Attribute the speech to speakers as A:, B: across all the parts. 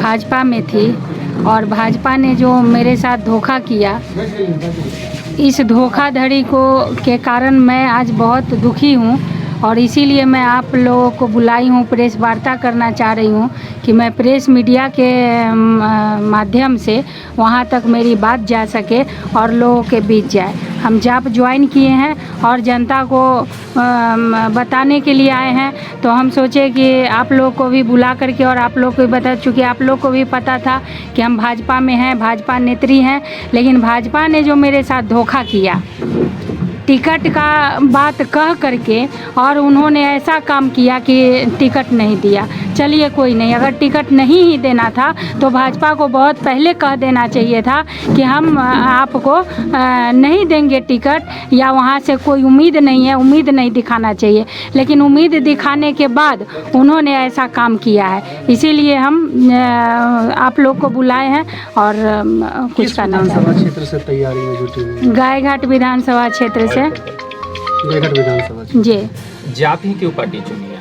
A: भाजपा में थी और भाजपा ने जो मेरे साथ धोखा किया, इस धोखाधड़ी के कारण मैं आज बहुत दुखी हूँ और इसीलिए मैं आप लोगों को बुलाई हूँ, प्रेस वार्ता करना चाह रही हूँ कि मैं प्रेस मीडिया के माध्यम से वहाँ तक मेरी बात जा सके और लोगों के बीच जाए। हम जाप ज्वाइन किए हैं और जनता को बताने के लिए आए हैं, तो हम सोचे कि आप लोग को भी बुला करके और आप लोग को भी बता, चूँकि आप लोग को भी पता था कि हम भाजपा में हैं, भाजपा नेत्री हैं, लेकिन भाजपा ने जो मेरे साथ धोखा किया, टिकट का बात कह करके, और उन्होंने ऐसा काम किया कि टिकट नहीं दिया। चलिए कोई नहीं, अगर टिकट नहीं ही देना था तो भाजपा को बहुत पहले कह देना चाहिए था कि हम आपको नहीं देंगे टिकट, या वहाँ से कोई उम्मीद नहीं है, उम्मीद नहीं दिखाना चाहिए। लेकिन उम्मीद दिखाने के बाद उन्होंने ऐसा काम किया है, इसीलिए हम आप लोग को बुलाए हैं। और कुछ का नाम
B: विधानसभा क्षेत्र से तैयारी में जुटी हुई?
A: गायघाट विधानसभा क्षेत्र से।
B: गायघाट विधानसभा
A: जी।
C: जाप ही क्यों पार्टी चुनी आप?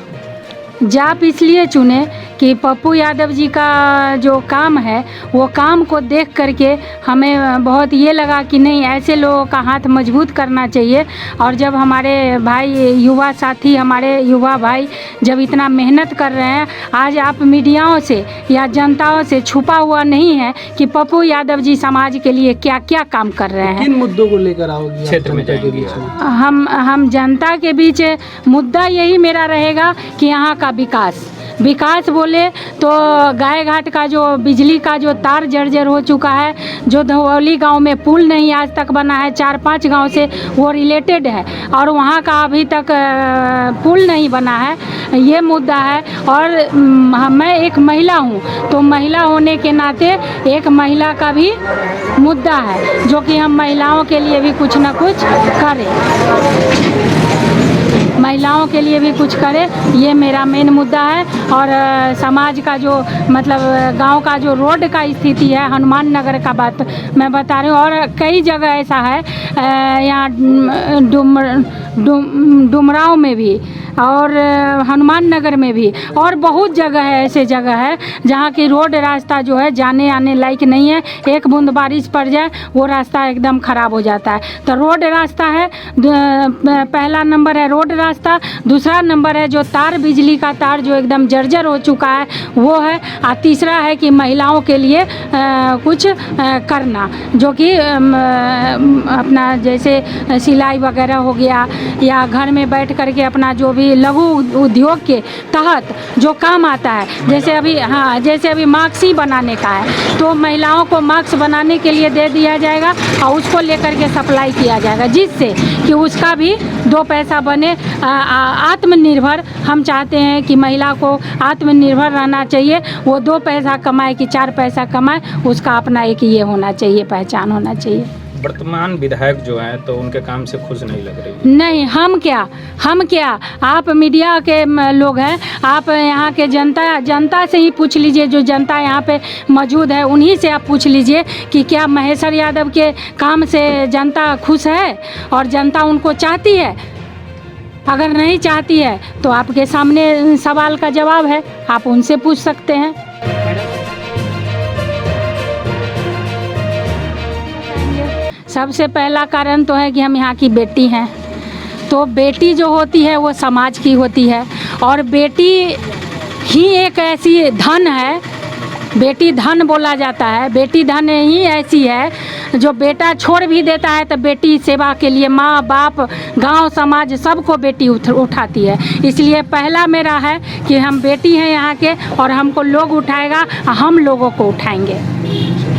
A: जाप इसलिए चुने कि पप्पू यादव जी का जो काम है, वो काम को देख करके हमें बहुत ये लगा कि नहीं, ऐसे लोगों का हाथ मजबूत करना चाहिए। और जब हमारे भाई युवा साथी, हमारे युवा भाई जब इतना मेहनत कर रहे हैं, आज आप मीडियाओं से या जनताओं से छुपा हुआ नहीं है कि पप्पू यादव जी समाज के लिए क्या क्या काम कर रहे हैं।
B: किन मुद्दों को लेकर आओगी
C: क्षेत्र में
B: जनता के बीच में?
A: हम जनता के बीच मुद्दा यही मेरा रहेगा कि यहाँ का विकास बोले तो गायघाट का जो बिजली का जो तार जर्जर हो चुका है, जो धवौली गांव में पुल नहीं आज तक बना है, 4-5 गांव से वो रिलेटेड है और वहां का अभी तक पुल नहीं बना है, ये मुद्दा है। और मैं एक महिला हूं, तो महिला होने के नाते एक महिला का भी मुद्दा है, जो कि हम महिलाओं के लिए भी कुछ ना कुछ करें, महिलाओं के लिए भी कुछ करें, ये मेरा मेन मुद्दा है। और समाज का जो मतलब गांव का जो रोड का स्थिति है, हनुमान नगर का बात मैं बता रही हूँ, और कई जगह ऐसा है, यहाँ डुमराव में भी और हनुमान नगर में भी, और बहुत जगह है, ऐसे जगह है जहाँ की रोड रास्ता जो है जाने आने लायक नहीं है। एक बूंद बारिश पड़ जाए वो रास्ता एकदम ख़राब हो जाता है। तो रोड रास्ता है, पहला नंबर है रोड रास्ता, दूसरा नंबर है जो तार, बिजली का तार जो एकदम जर्जर हो चुका है वो है, और तीसरा है कि महिलाओं के लिए कुछ करना, जो कि अपना जैसे सिलाई वगैरह हो गया, या घर में बैठ करके अपना जो भी लघु उद्योग के तहत जो काम आता है, जैसे अभी मास्क ही बनाने का है, तो महिलाओं को मास्क बनाने के लिए दे दिया जाएगा और उसको लेकर के सप्लाई किया जाएगा, जिससे कि उसका भी 2 पैसा बने। आत्मनिर्भर हम चाहते हैं कि महिला को आत्मनिर्भर रहना चाहिए, वो 2 पैसा कमाए कि 4 पैसा कमाए, उसका अपना एक ये होना चाहिए, पहचान होना चाहिए।
C: वर्तमान विधायक जो हैं तो उनके काम से खुश नहीं लग रही?
A: नहीं, हम क्या, आप मीडिया के लोग हैं, आप यहाँ के जनता से ही पूछ लीजिए, जो जनता यहाँ पे मौजूद है उन्हीं से आप पूछ लीजिए कि क्या महेश्वर यादव के काम से जनता खुश है और जनता उनको चाहती है। अगर नहीं चाहती है तो आपके सामने सवाल का जवाब है, आप उनसे पूछ सकते हैं। सबसे पहला कारण तो है कि हम यहाँ की बेटी हैं, तो बेटी जो होती है वो समाज की होती है, और बेटी ही एक ऐसी धन है, बेटी धन बोला जाता है, बेटी धन ही ऐसी है जो बेटा छोड़ भी देता है तो बेटी सेवा के लिए माँ बाप गांव समाज सबको बेटी उठाती है। इसलिए पहला मेरा है कि हम बेटी हैं यहाँ के, और हमको लोग उठाएगा, हम लोगों को उठाएंगे।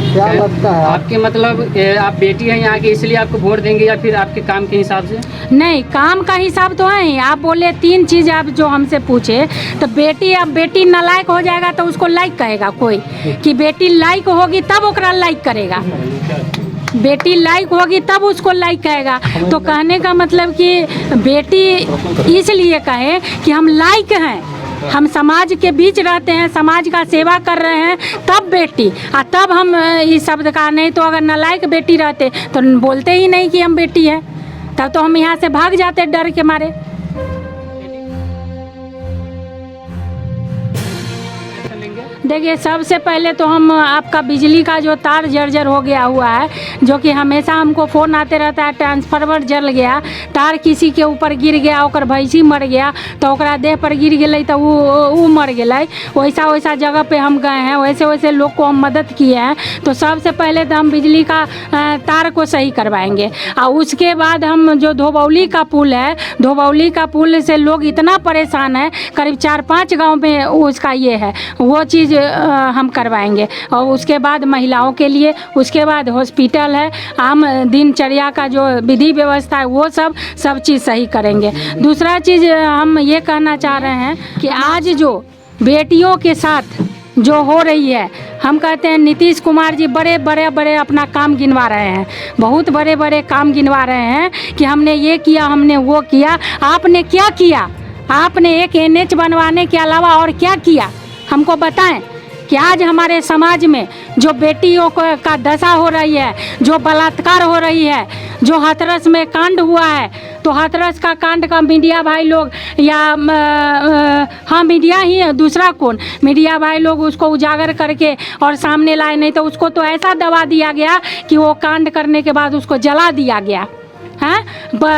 B: क्या लगता है
D: आपके मतलब आप बेटी हैं यहाँ की इसलिए आपको वोट देंगे, या फिर आपके काम के हिसाब से?
A: नहीं, काम का हिसाब तो है ही। आप बोले 3 चीज़ आप जो हमसे पूछे, तो बेटी, अब बेटी नालायक हो जाएगा तो उसको लाइक कहेगा कोई, कि बेटी लाइक होगी तब ओकरा लाइक करेगा, बेटी लाइक होगी तब उसको लाइक कहेगा। तो कहने का मतलब कि बेटी इसलिए कहे कि हम लाइक हैं, हम समाज के बीच रहते हैं, समाज का सेवा कर रहे हैं, तब बेटी, और तब हम इस शब्द का, नहीं तो अगर नालायक बेटी रहते तो बोलते ही नहीं कि हम बेटी हैं, तब तो हम यहाँ से भाग जाते डर के मारे। देखिए, सबसे पहले तो हम आपका बिजली का जो तार जर्जर हो गया हुआ है, जो कि हमेशा हमको फ़ोन आते रहता है, ट्रांसफार्मर जल गया, तार किसी के ऊपर गिर गया, ओकर भैंसी मर गया तो ओकरा देह पर गिर गई तो वो मर गया। वैसा वैसा जगह पे हम गए हैं, वैसे वैसे लोग को हम मदद किए हैं। तो सबसे पहले तो हम बिजली का तार को सही करवाएंगे और उसके बाद हम जो धोबौली का पुल है, धोबौली का पुल से लोग इतना परेशान है, करीब 4-5 गांव में उसका ये है, वो चीज़ हम करवाएंगे। और उसके बाद महिलाओं के लिए, उसके बाद हॉस्पिटल है, आम दिनचर्या का जो विधि व्यवस्था है वो सब चीज़ सही करेंगे। दूसरा चीज़ हम ये कहना चाह रहे हैं कि आज जो बेटियों के साथ जो हो रही है, हम कहते हैं नीतीश कुमार जी बड़े अपना काम गिनवा रहे हैं, बहुत बड़े काम गिनवा रहे हैं कि हमने ये किया, हमने वो किया। आपने क्या किया? आपने एक NH बनवाने के अलावा और क्या किया? हमको बताएं कि आज हमारे समाज में जो बेटियों को का दशा हो रही है, जो बलात्कार हो रही है, जो हाथरस में कांड हुआ है, तो हाथरस का कांड का मीडिया भाई लोग या हाँ मीडिया ही है, दूसरा कौन, मीडिया भाई लोग उसको उजागर करके और सामने लाए, नहीं तो उसको तो ऐसा दबा दिया गया कि वो कांड करने के बाद उसको जला दिया गया, हाँ,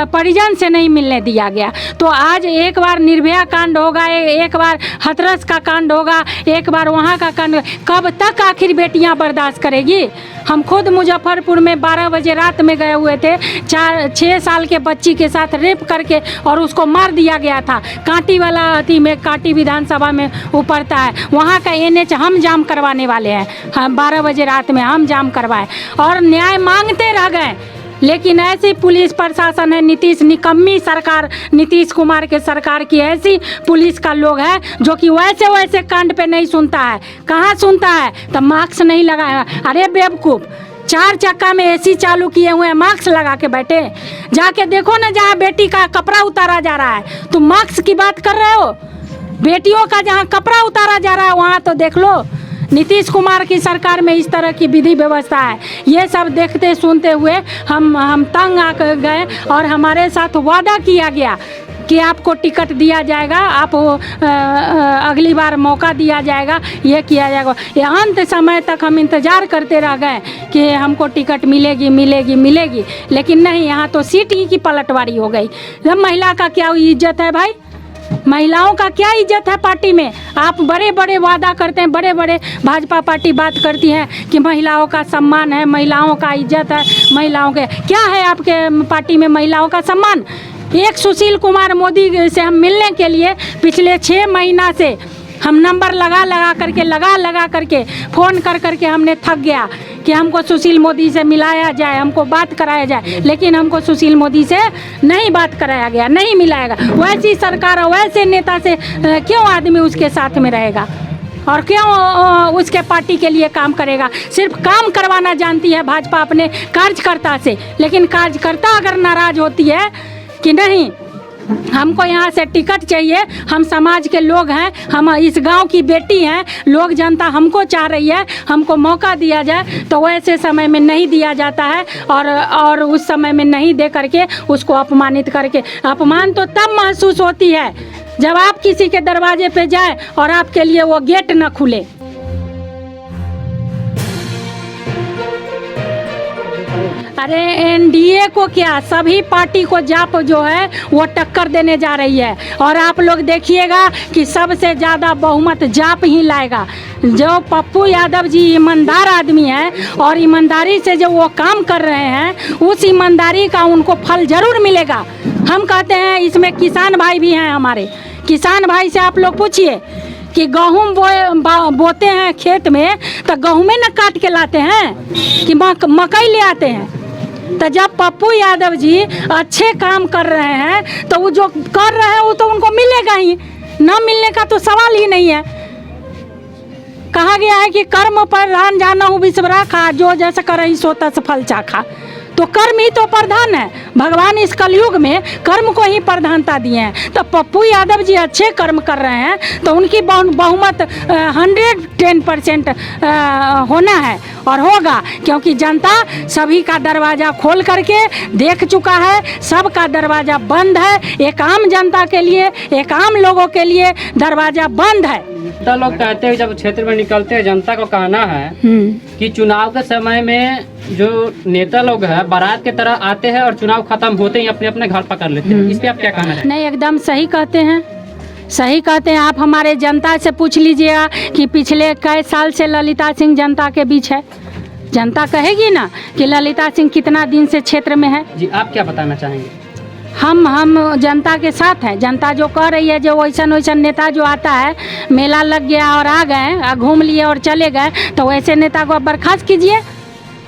A: परिजन से नहीं मिलने दिया गया। तो आज एक बार निर्भया कांड होगा, एक बार हाथरस का कांड होगा, एक बार वहाँ का कांड, कब तक आखिर बेटियाँ बर्दाश्त करेगी? हम खुद मुजफ्फरपुर में 12 बजे रात में गए हुए थे, 6 साल के बच्ची के साथ रेप करके और उसको मार दिया गया था। कांटी वाला अति में, कांटी विधानसभा में उपरता है, वहाँ का NH हम जाम करवाने वाले हैं। हम 12 बजे रात में हम जाम करवाएं और न्याय मांगते रह गए। लेकिन ऐसी पुलिस प्रशासन है, निकम्मी सरकार, नीतीश कुमार के सरकार की ऐसी पुलिस का लोग है जो कि वैसे कांड पे नहीं सुनता है। कहाँ सुनता है? तो मास्क नहीं लगाया। अरे बेवकूफ़, 4 चक्का में AC चालू किए हुए हैं, मास्क लगा के बैठे। जाके देखो ना, जहाँ बेटी का कपड़ा उतारा जा रहा है, तुम मास्क की बात कर रहे हो? बेटियों का जहाँ कपड़ा उतारा जा रहा है वहाँ तो देख लो। नीतीश कुमार की सरकार में इस तरह की विधि व्यवस्था है। ये सब देखते सुनते हुए हम तंग आ गए और हमारे साथ वादा किया गया कि आपको टिकट दिया जाएगा, आप अगली बार मौका दिया जाएगा, ये किया जाएगा। ये अंत समय तक हम इंतज़ार करते रह गए कि हमको टिकट मिलेगी, लेकिन नहीं, यहाँ तो सीट ही की पलटवारी हो गई। जब महिला का क्या इज्जत है भाई? महिलाओं का क्या इज्जत है पार्टी में? आप बड़े वादा करते हैं, बड़े भाजपा पार्टी बात करती है कि महिलाओं का सम्मान है, महिलाओं का इज्जत है, महिलाओं के क्या है आपके पार्टी में महिलाओं का सम्मान? एक सुशील कुमार मोदी से हम मिलने के लिए पिछले 6 महीना से हम नंबर लगा करके फ़ोन करके हमने थक गया कि हमको सुशील मोदी से मिलाया जाए, हमको बात कराया जाए, लेकिन हमको सुशील मोदी से नहीं बात कराया गया, नहीं मिलाएगा। वैसी सरकार और वैसे नेता से क्यों आदमी उसके साथ में रहेगा और क्यों उसके पार्टी के लिए काम करेगा? सिर्फ काम करवाना जानती है भाजपा अपने कार्यकर्ता से, लेकिन कार्यकर्ता अगर नाराज होती है कि नहीं हमको यहाँ से टिकट चाहिए, हम समाज के लोग हैं, हम इस गांव की बेटी हैं, लोग जनता हमको चाह रही है, हमको मौका दिया जाए, तो वैसे समय में नहीं दिया जाता है और उस समय में नहीं दे करके उसको अपमानित करके, अपमान तो तब महसूस होती है जब आप किसी के दरवाजे पे जाए और आपके लिए वो गेट न खुले। अरे NDA को क्या, सभी पार्टी को जाप जो है वो टक्कर देने जा रही है और आप लोग देखिएगा कि सबसे ज़्यादा बहुमत जाप ही लाएगा। जो पप्पू यादव जी ईमानदार आदमी हैं और ईमानदारी से जो वो काम कर रहे हैं, उस ईमानदारी का उनको फल ज़रूर मिलेगा। हम कहते हैं इसमें किसान भाई भी हैं हमारे, किसान भाई से आप लोग पूछिए कि गेहूँ बोते हैं खेत में तो गेहूँ में न काट के लाते हैं कि मकई ले आते हैं। तो जब पप्पू यादव जी अच्छे काम कर रहे हैं तो वो जो कर रहे हैं वो तो उनको मिलेगा ही, ना मिलने का तो सवाल ही नहीं है। कहा गया है कि कर्म पर रान जाना हूँ विश्वरा खा, जो जैसा कर रही सो तस फल चाखा। तो कर्म ही तो प्रधान है। भगवान इस कलयुग में कर्म को ही प्रधानता दिए हैं। तो पप्पू यादव जी अच्छे कर्म कर रहे हैं तो उनकी बहुमत 110% होना है और होगा, क्योंकि जनता सभी का दरवाज़ा खोल करके देख चुका है, सबका दरवाज़ा बंद है। एक आम जनता के लिए, एक आम लोगों के लिए दरवाज़ा बंद है।
D: तो लोग कहते हैं जब क्षेत्र में निकलते हैं, जनता को कहना है कि चुनाव के समय में जो नेता लोग हैं बारात की तरह आते हैं और चुनाव खत्म होते ही अपने अपने घर पकड़ लेते हैं। इस पे आप क्या कहना है?
A: नहीं, एकदम सही कहते हैं, सही कहते हैं। आप हमारे जनता से पूछ लीजिएगा कि पिछले कई साल से ललिता सिंह जनता के बीच है। जनता कहेगी ना कि ललिता सिंह कितना दिन से क्षेत्र में है।
D: जी, आप क्या बताना चाहेंगे?
A: हम जनता के साथ हैं। जनता जो कह रही है, जो वैसन नेता जो आता है, मेला लग गया और आ गए, घूम लिए और चले गए, तो वैसे नेता को अब बर्खास्त कीजिए।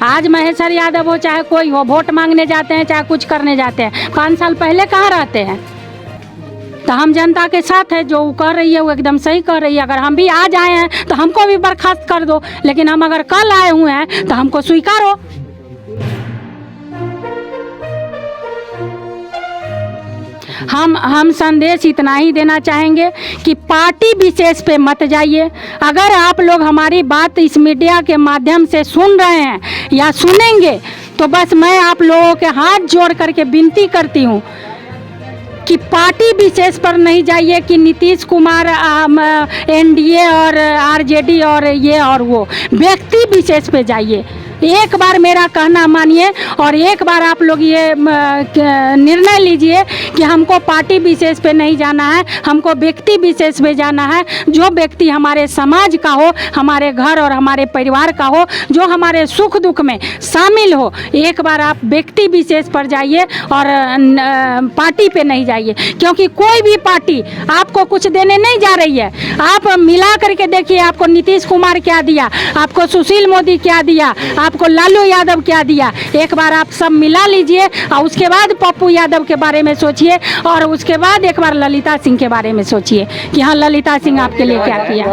A: आज महेश्वर यादव हो चाहे कोई हो, वोट मांगने जाते हैं चाहे कुछ करने जाते हैं। 5 साल पहले कहाँ रहते हैं? तो हम जनता के साथ है। जो कह रही है वो एकदम सही कह रही है। अगर हम भी आज आए हैं तो हमको भी बर्खास्त कर दो, लेकिन हम अगर कल आए हुए हैं तो हमको स्वीकारो। हम संदेश इतना ही देना चाहेंगे कि पार्टी विशेष पे मत जाइए। अगर आप लोग हमारी बात इस मीडिया के माध्यम से सुन रहे हैं या सुनेंगे, तो बस मैं आप लोगों के हाथ जोड़ करके विनती करती हूँ कि पार्टी विशेष पर नहीं जाइए कि नीतीश कुमार एनडीए और आरजेडी और ये और वो। व्यक्ति विशेष पे जाइए। एक बार मेरा कहना मानिए और एक बार आप लोग ये निर्णय लीजिए कि हमको पार्टी विशेष पे नहीं जाना है, हमको व्यक्ति विशेष पे जाना है। जो व्यक्ति हमारे समाज का हो, हमारे घर और हमारे परिवार का हो, जो हमारे सुख दुख में शामिल हो, एक बार आप व्यक्ति विशेष पर जाइए और पार्टी पे नहीं जाइए। क्योंकि कोई भी पार्टी आपको कुछ देने नहीं जा रही है। आप मिला करके देखिए, आपको नीतीश कुमार क्या दिया, आपको सुशील मोदी क्या दिया, आपको लालू यादव क्या दिया। एक बार आप सब मिला लीजिए और उसके बाद पप्पू यादव के बारे में सोचिए और उसके बाद एक बार ललिता सिंह के बारे में सोचिए कि हाँ, ललिता सिंह आपके लिए क्या किया।